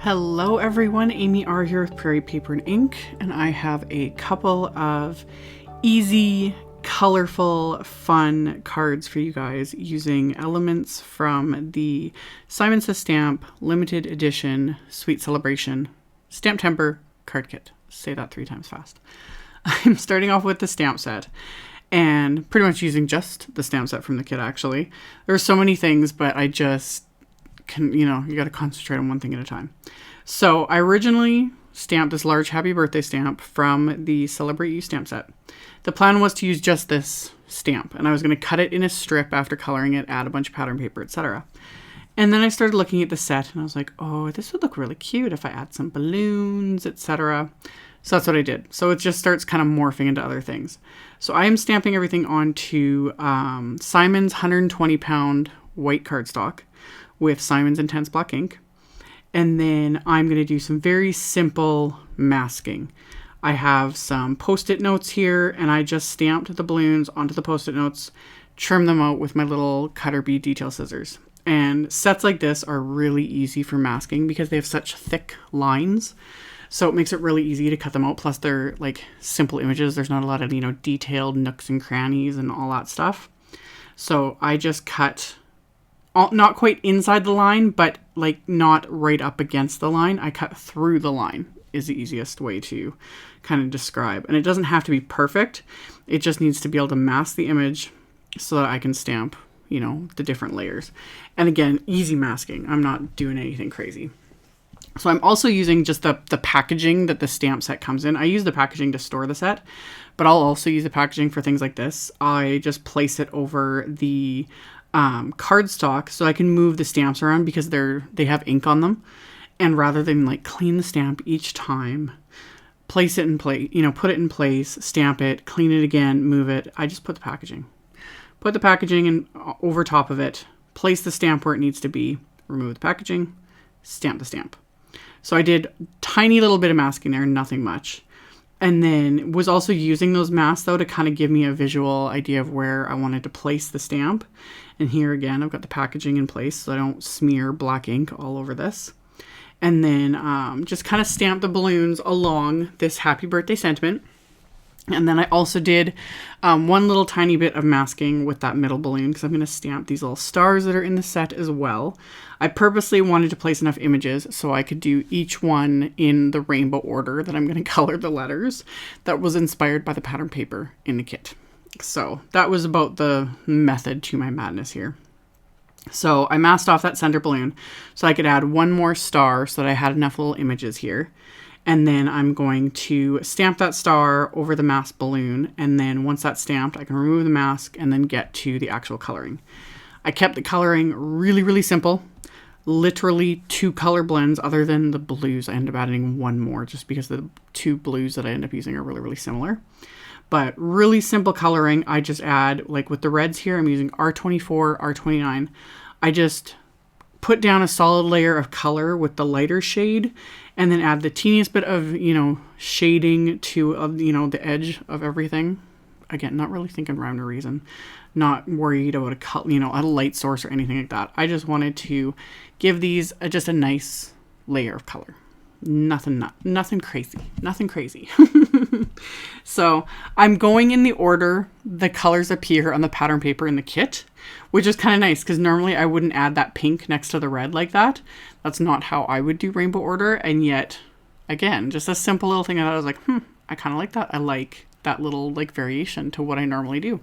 Hello everyone, AmyR here with Prairie Paper and Ink, and I have a couple of easy, colorful, fun cards for you guys using elements from the Simon Says Stamp limited edition Sweet Celebration STAMPtember card kit. Say that 3 times fast. I'm starting off with the stamp set and pretty much using just the stamp set from the kit actually. There's so many things, but I just you got to concentrate on one thing at a time. So I originally stamped this large happy birthday stamp from the Celebrate You stamp set. The plan was to use just this stamp, and I was going to cut it in a strip after coloring it, add a bunch of pattern paper, etc. And then I started looking at the set and I was like, oh, this would look really cute if I add some balloons, etc. So that's what I did. So it just starts kind of morphing into other things. So I am stamping everything onto Simon's 120 pound white cardstock with Simon's Intense Black ink. And then I'm going to do some very simple masking. I have some post-it notes here, and I just stamped the balloons onto the post-it notes, trim them out with my little cutter bead detail scissors. And sets like this are really easy for masking because they have such thick lines. So it makes it really easy to cut them out. Plus they're like simple images. There's not a lot of, detailed nooks and crannies and all that stuff. So I just cut not quite inside the line, but like not right up against the line. I cut through the line is the easiest way to kind of describe. And it doesn't have to be perfect. It just needs to be able to mask the image so that I can stamp, the different layers. And again, easy masking. I'm not doing anything crazy. So I'm also using just the packaging that the stamp set comes in. I use the packaging to store the set, but I'll also use the packaging for things like this. I just place it over the cardstock so I can move the stamps around because they have ink on them. And rather than like clean the stamp each time, place it in place, put it in place, stamp it, clean it again, move it, I just put the packaging. Put the packaging in over top of it, place the stamp where it needs to be, remove the packaging, stamp the stamp. So I did tiny little bit of masking there, nothing much. And then was also using those masks though to kind of give me a visual idea of where I wanted to place the stamp. And here again, I've got the packaging in place so I don't smear black ink all over this. And then just kind of stamp the balloons along this happy birthday sentiment. And then I also did one little tiny bit of masking with that middle balloon because I'm going to stamp these little stars that are in the set as well. I purposely wanted to place enough images so I could do each one in the rainbow order that I'm going to color the letters. That was inspired by the pattern paper in the kit. So that was about the method to my madness here. So I masked off that center balloon so I could add one more star so that I had enough little images here. And then I'm going to stamp that star over the masked balloon. And then once that's stamped, I can remove the mask and then get to the actual coloring. I kept the coloring really, really simple. Literally 2 color blends other than the blues. I ended up adding one more just because the 2 blues that I end up using are really, really similar. But really simple coloring. I just add, like with the reds here, I'm using R24, R29. I just put down a solid layer of color with the lighter shade and then add the teeniest bit of, shading to, the edge of everything. Again, not really thinking rhyme or reason. Not worried about a light source or anything like that. I just wanted to give these just a nice layer of color. Nothing crazy. Nothing crazy. So I'm going in the order the colors appear on the pattern paper in the kit, which is kind of nice because normally I wouldn't add that pink next to the red like that. That's not how I would do rainbow order. And yet, again, just a simple little thing that I was like, I kind of like that. I like that little variation to what I normally do.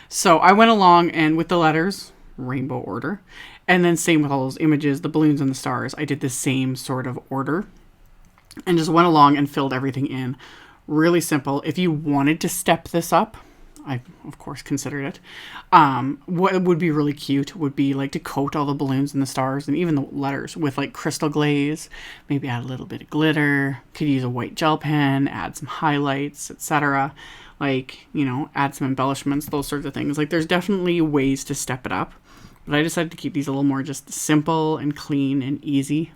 So I went along and with the letters, rainbow order, and then same with all those images, the balloons and the stars, I did the same sort of order and just went along and filled everything in. Really simple. If you wanted to step this up, I of course considered it. What would be really cute would be like to coat all the balloons and the stars and even the letters with like crystal glaze, maybe add a little bit of glitter, could use a white gel pen, add some highlights, etc. Add some embellishments, those sorts of things. Like there's definitely ways to step it up, but I decided to keep these a little more just simple and clean and easy.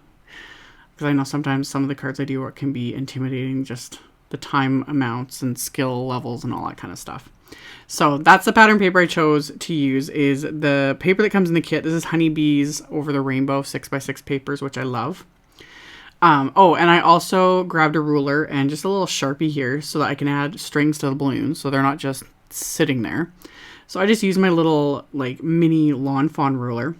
Because I know sometimes some of the cards I do can be intimidating, just the time amounts and skill levels and all that kind of stuff. So that's the pattern paper I chose to use, is the paper that comes in the kit. This is Honeybees Over the Rainbow 6x6 papers, which I love. Oh, and I also grabbed a ruler and just a little Sharpie here so that I can add strings to the balloons so they're not just sitting there. So I just used my little like mini lawn fawn ruler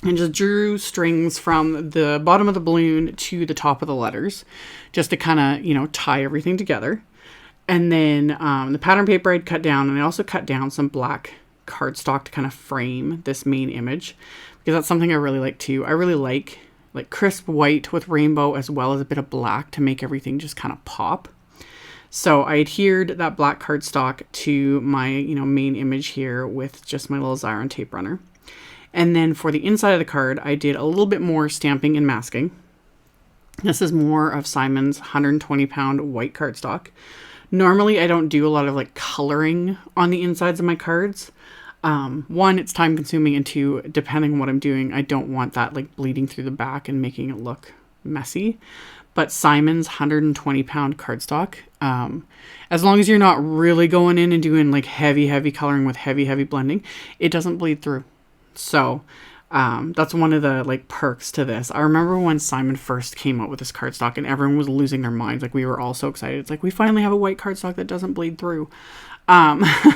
and just drew strings from the bottom of the balloon to the top of the letters just to kind of, you know, tie everything together. And then the pattern paper I'd cut down, and I also cut down some black cardstock to kind of frame this main image because that's something I really like too. I really like crisp white with rainbow as well as a bit of black to make everything just kind of pop. So I adhered that black cardstock to my, you know, main image here with just my little Xyron tape runner. And then for the inside of the card, I did a little bit more stamping and masking. This is more of Simon's 120-pound white cardstock. Normally, I don't do a lot of like coloring on the insides of my cards. One, it's time consuming, and two, depending on what I'm doing, I don't want that like bleeding through the back and making it look messy. But Simon's 120-pound cardstock, as long as you're not really going in and doing like heavy coloring with heavy blending, it doesn't bleed through. So that's one of the like perks to this. I remember when Simon first came out with this cardstock and everyone was losing their minds. Like we were all so excited. It's like, we finally have a white cardstock that doesn't bleed through. But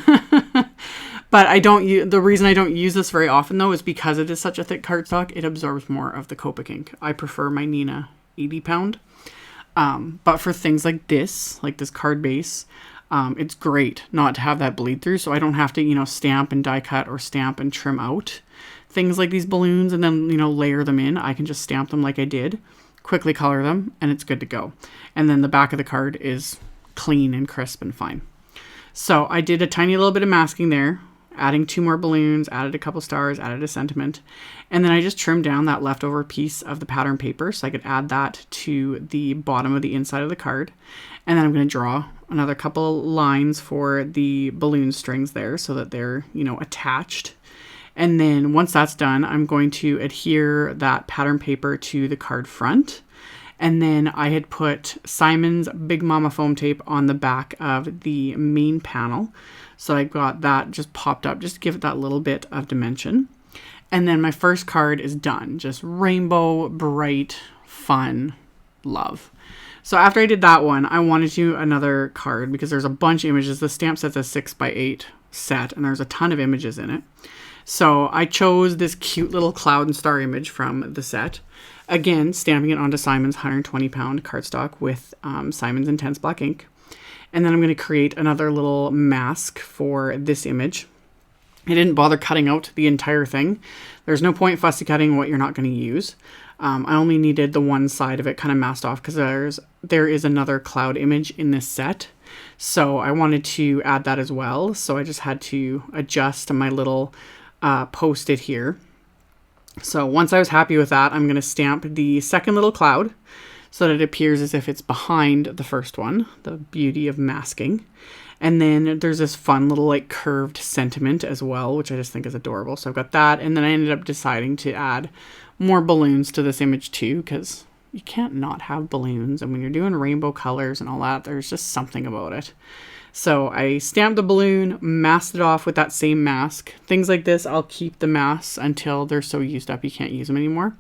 the reason I don't use this very often though is because it is such a thick cardstock, it absorbs more of the Copic ink. I prefer my Nina 80-pound. But for things like this card base, it's great not to have that bleed through, so I don't have to, you know, stamp and die cut or stamp and trim out things like these balloons and then, you know, layer them in. I can just stamp them like I did, quickly color them, and it's good to go. And then the back of the card is clean and crisp and fine. So I did a tiny little bit of masking there, adding 2 more balloons, added a couple stars, added a sentiment, and then I just trimmed down that leftover piece of the pattern paper so I could add that to the bottom of the inside of the card. And then I'm going to draw another couple lines for the balloon strings there so that they're, you know, attached. And then once that's done, I'm going to adhere that pattern paper to the card front. And then I had put Simon's Big Mama foam tape on the back of the main panel. So I got that just popped up just to give it that little bit of dimension. And then my first card is done. Just rainbow, bright, fun, love. So after I did that one, I wanted to do another card because there's a bunch of images. The stamp set's a 6x8 set and there's a ton of images in it. So I chose this cute little cloud and star image from the set. Again, stamping it onto Simon's 120-pound cardstock with Simon's Intense Black ink. And then I'm going to create another little mask for this image. I didn't bother cutting out the entire thing. There's no point fussy cutting what you're not going to use. I only needed the one side of it kind of masked off because there is another cloud image in this set. So I wanted to add that as well. So I just had to adjust my little post-it here. So once I was happy with that, I'm going to stamp the second little cloud so that it appears as if it's behind the first one, the beauty of masking. And then there's this fun little like curved sentiment as well, which I just think is adorable. So I've got that. And then I ended up deciding to add more balloons to this image too, because you can't not have balloons. And when you're doing rainbow colors and all that, there's just something about it. So I stamped the balloon, masked it off with that same mask. Things like this, I'll keep the masks until they're so used up you can't use them anymore.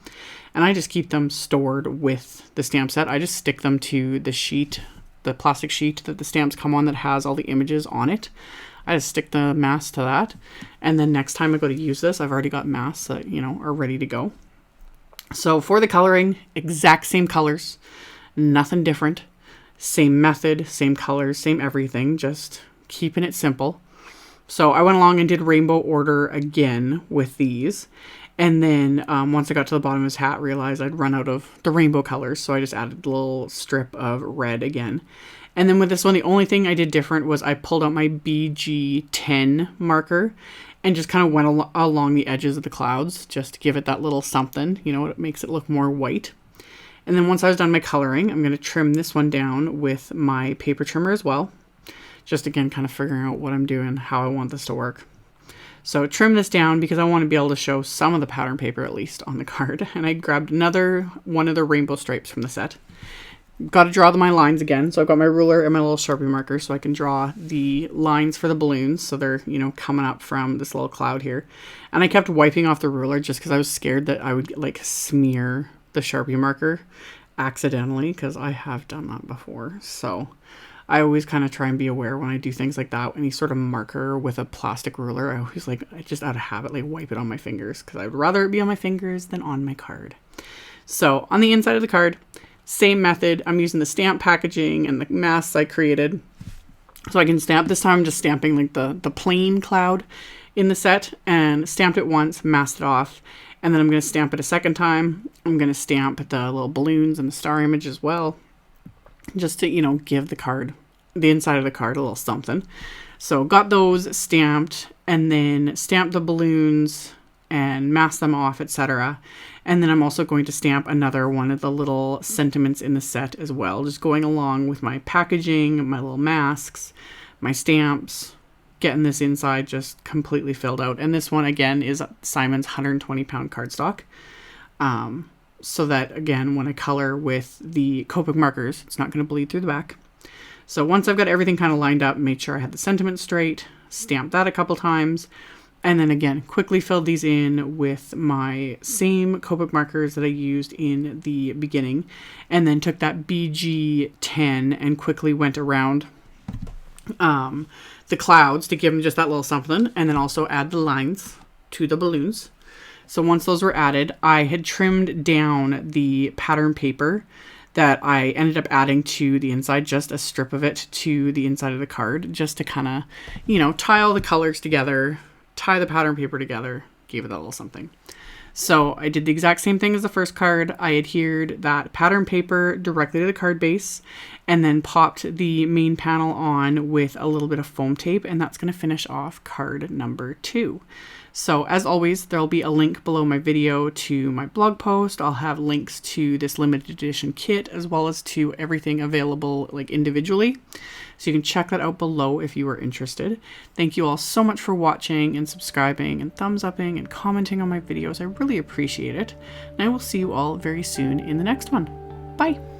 And I just keep them stored with the stamp set. I just stick them to the sheet, the plastic sheet that the stamps come on that has all the images on it. I just stick the mask to that. And then next time I go to use this, I've already got masks that, you know, are ready to go. So for the coloring, exact same colors, nothing different. Same method, same colors, same everything, just keeping it simple. So I went along and did rainbow order again with these. And then once I got to the bottom of his hat, realized I'd run out of the rainbow colors. So I just added a little strip of red again. And then with this one, the only thing I did different was I pulled out my BG10 marker and just kind of went along the edges of the clouds just to give it that little something, you know, it makes it look more white. And then once I was done my coloring, I'm going to trim this one down with my paper trimmer as well. Just again, kind of figuring out what I'm doing, how I want this to work. So trim this down because I want to be able to show some of the pattern paper at least on the card. And I grabbed another one of the rainbow stripes from the set. Got to draw my lines again. So I've got my ruler and my little Sharpie marker so I can draw the lines for the balloons. So they're, you know, coming up from this little cloud here. And I kept wiping off the ruler just because I was scared that I would like smear the Sharpie marker accidentally, because I have done that before. So I always kind of try and be aware when I do things like that. Any sort of marker with a plastic ruler, I always I just out of habit, wipe it on my fingers, because I'd rather it be on my fingers than on my card. So on the inside of the card, same method. I'm using the stamp packaging and the masks I created. So I can stamp. This time I'm just stamping the plain cloud in the set, and stamped it once, masked it off. And then I'm going to stamp it a second time. I'm going to stamp the little balloons and the star image as well, just to, give the card, the inside of the card, a little something. So got those stamped, and then stamped the balloons and mask them off, etc. And then I'm also going to stamp another one of the little sentiments in the set as well, just going along with my packaging, my little masks, my stamps, getting this inside just completely filled out. And this one again is Simon's 120-pound cardstock. So that again, when I color with the Copic markers, it's not going to bleed through the back. So once I've got everything kind of lined up, made sure I had the sentiment straight, stamped that a couple times, and then again, quickly filled these in with my same Copic markers that I used in the beginning, and then took that BG10 and quickly went around the clouds to give them just that little something, and then also add the lines to the balloons. So once those were added, I had trimmed down the pattern paper that I ended up adding to the inside, just a strip of it to the inside of the card, just to kind of, tie all the colors together, tie the pattern paper together, gave it that little something. So I did the exact same thing as the first card. I adhered that pattern paper directly to the card base, and then popped the main panel on with a little bit of foam tape, and that's going to finish off card number 2. So as always, there'll be a link below my video to my blog post. I'll have links to this limited edition kit, as well as to everything available individually. So you can check that out below if you are interested. Thank you all so much for watching and subscribing and thumbs upping and commenting on my videos. I really appreciate it. And I will see you all very soon in the next one. Bye.